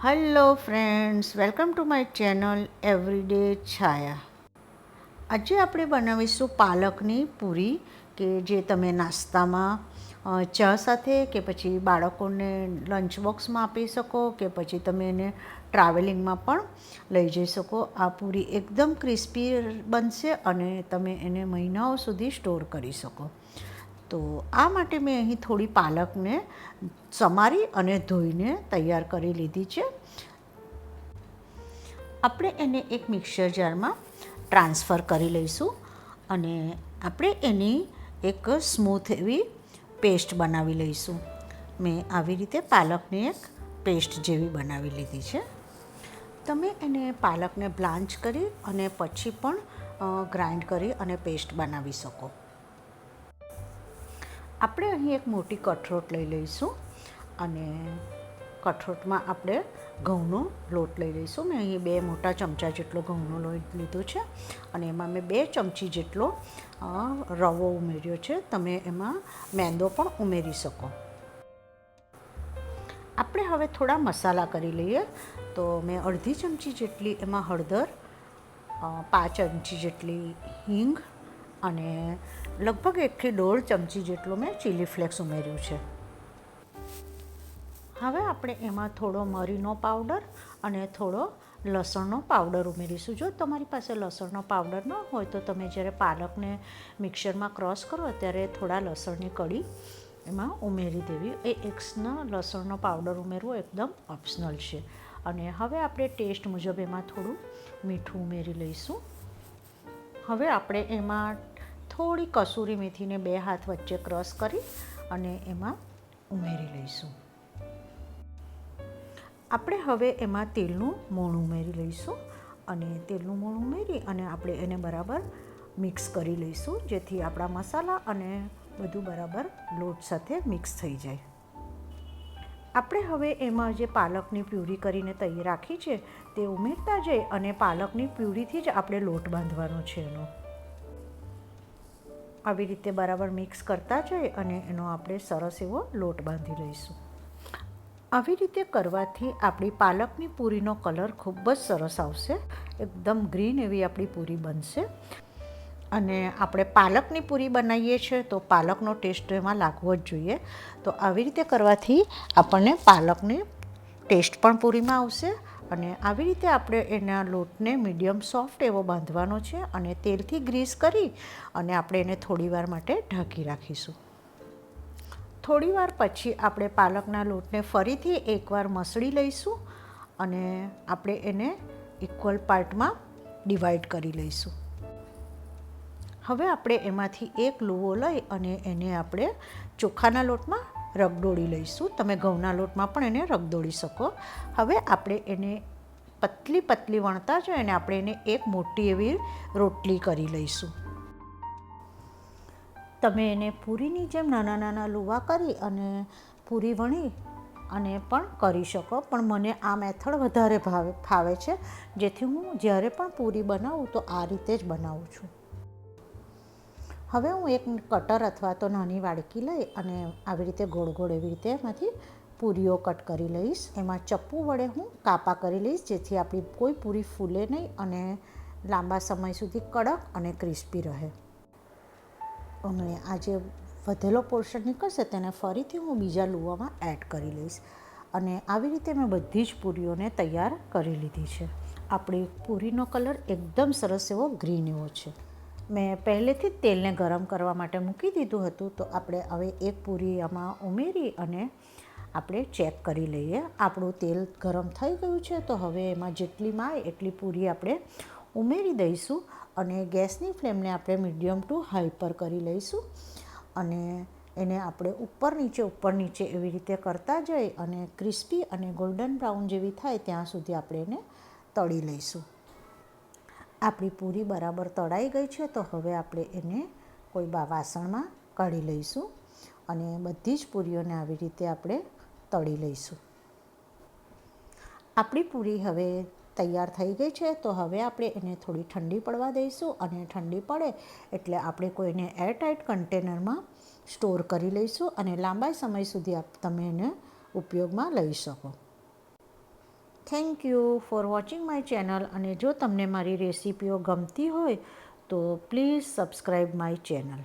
Hello friends, welcome to my channel everyday Chhaya. આજે આપણે બનાવીશું પાલકની પૂરી કે જે તમે નાસ્તામાં ચા સાથે કે પછી બાળકોને લંચ બોક્સમાં આપી શકો કે પછી તમે એને ટ્રાવેલિંગમાં પણ લઈ જઈ શકો. આ પૂરી એકદમ ક્રિસ્પી બનશે અને તમે એને મહિનાઓ સુધી સ્ટોર કરી શકો. તો આ માટે મેં અહીં થોડી પાલકને સમારી અને ધોઈને તૈયાર કરી લીધી છે. આપણે એને એક મિક્સર જારમાં ટ્રાન્સફર કરી લઈશું અને આપણે એની એક સ્મૂથ એવી પેસ્ટ બનાવી લઈશું. મેં આવી રીતે પાલકની એક પેસ્ટ જેવી બનાવી લીધી છે. તમે એને પાલકને બ્લાન્ચ કરી અને પછી પણ ગ્રાઇન્ડ કરી અને પેસ્ટ બનાવી શકો. આપણે અહીં એક મોટી કઠરોટ લઈ લઈશું અને કઠરોટમાં આપણે ઘઉંનો લોટ લઈ લઈશું. મેં અહીં 2 મોટા ચમચા જેટલો ઘઉંનો લોટ લીધો છે અને એમાં મેં 2 ચમચી જેટલો રવો ઉમેર્યો છે. તમે એમાં મેંદો પણ ઉમેરી શકો. આપણે હવે થોડા મસાલા કરી લઈએ. તો મેં અડધી ચમચી જેટલી એમાં હળદર, 5 ચમચી જેટલી હિંગ અને લગભગ 1 થી 1.5 ચમચી જેટલું મેં ચીલી ફ્લેક્સ ઉમેર્યું છે. હવે આપણે એમાં થોડો મરીનો પાવડર અને થોડો લસણનો પાવડર ઉમેરીશું. જો તમારી પાસે લસણનો પાવડર ન હોય તો તમે જ્યારે પાલકને મિક્સરમાં ક્રશ કરો ત્યારે થોડા લસણની કળી એમાં ઉમેરી દેવી. એકના લસણનો પાવડર ઉમેરવો એકદમ ઓપ્શનલ છે. અને હવે આપણે ટેસ્ટ મુજબ એમાં થોડું મીઠું ઉમેરી લઈશું. હવે આપણે એમાં થોડી કસૂરી મેથીને 2 હાથ વચ્ચે ક્રશ કરી અને એમાં ઉમેરી લઈશું. આપણે હવે એમાં તેલનું મોણ ઉમેરી લઈશું અને તેલનું મોણ ઉમેરી અને આપણે એને બરાબર મિક્સ કરી લઈશું જેથી આપણા મસાલા અને બધું બરાબર લોટ સાથે મિક્સ થઈ જાય. આપણે હવે એમાં જે પાલકની પ્યુરી કરીને તૈયાર રાખી છે તે ઉમેરતા જઈ અને પાલકની પ્યુરીથી જ આપણે લોટ બાંધવાનો છે એનો. આવી રીતે બરાબર મિક્સ કરતા જઈ અને એનો આપણે સરસ એવો લોટ બાંધી લઈશું. આવી રીતે કરવાથી આપણી પાલકની પૂરીનો કલર ખૂબ જ સરસ આવશે. એકદમ ગ્રીન એવી આપણી પૂરી બનશે. અને આપણે પાલકની પૂરી બનાવીએ છીએ તો પાલકનો ટેસ્ટ એમાં લાગવો જ જોઈએ. તો આવી રીતે કરવાથી આપણને પાલકની ટેસ્ટ પણ પૂરીમાં આવશે. અને આવી રીતે આપણે એના લોટને મીડિયમ સોફ્ટ એવો બાંધવાનો છે અને તેલથી ગ્રીસ કરી અને આપણે એને થોડીવાર માટે ઢાંકી રાખીશું. થોડીવાર પછી આપણે પાલકના લોટને ફરીથી એકવાર મસળી લઈશું અને આપણે એને ઇક્વલ પાર્ટમાં ડિવાઈડ કરી લઈશું. હવે આપણે એમાંથી એક લુવો લઈ અને એને આપણે ચોખાના લોટમાં રગદોળી લઈશું. તમે ઘઉંના લોટમાં પણ એને રગદોળી શકો. હવે આપણે એને પતલી પતલી વણતા જઈએ અને આપણે એને એક મોટી એવી રોટલી કરી લઈશું. તમે એને પૂરીની જેમ નાના નાના લુવા કરી અને પૂરી વણી અને પણ કરી શકો. પણ મને આ મેથડ વધારે ફાવે છે જેથી હું જ્યારે પણ પૂરી બનાવું તો આ રીતે જ બનાવું છું. હવે હું એક કટર અથવા તો નાની વાડકી લઈ અને આવી રીતે ગોળ ગોળ એવી રીતે એમાંથી પૂરીઓ કટ કરી લઈશ. એમાં ચપ્પુ વડે હું કાપા કરી લઈશ જેથી આપણી કોઈ પૂરી ફૂલે નહીં અને લાંબા સમય સુધી કડક અને ક્રિસ્પી રહે. અને આ જે વધેલો પોર્શન નીકળશે તેને ફરીથી હું બીજા લુવામાં એડ કરી લઈશ. અને આવી રીતે મેં બધી જ પૂરીઓને તૈયાર કરી લીધી છે. આપણી પૂરીનો કલર એકદમ સરસ એવો ગ્રીન એવો છે. મેં પહેલેથી જ તેલને ગરમ કરવા માટે મૂકી દીધું હતું. તો આપણે હવે એક પૂરી આમાં ઉમેરી અને આપણે ચેક કરી લઈએ. આપણું તેલ ગરમ થઈ ગયું છે તો હવે એમાં જેટલી માય એટલી પૂરી આપણે ઉમેરી દઈશું અને ગેસની ફ્લેમને આપણે મીડિયમ ટુ હાઈ પર કરી લઈશું અને એને આપણે ઉપર નીચે એવી રીતે કરતા જઈ અને ક્રિસ્પી અને ગોલ્ડન બ્રાઉન જેવી થાય ત્યાં સુધી આપણે એને તળી લઈશું. આપણી પૂરી બરાબર તળાઈ ગઈ છે તો હવે આપણે એને કોઈ વાસણમાં કાઢી લઈશું અને બધી જ પૂરીઓને આવી રીતે આપણે તળી લઈશું. આપણી પૂરી હવે તૈયાર થઈ ગઈ છે તો હવે આપણે એને થોડી ઠંડી પડવા દઈશું અને ઠંડી પડે એટલે આપણે કોઈને એરટાઇટ કન્ટેનરમાં સ્ટોર કરી લઈશું અને લાંબા સમય સુધી તમે એને ઉપયોગમાં લઈ શકો. Thank you for watching my channel. અને જો તમને મારી રેસિપીઓ ગમતી હોય તો પ્લીઝ સબસ્ક્રાઈબ માય ચેનલ.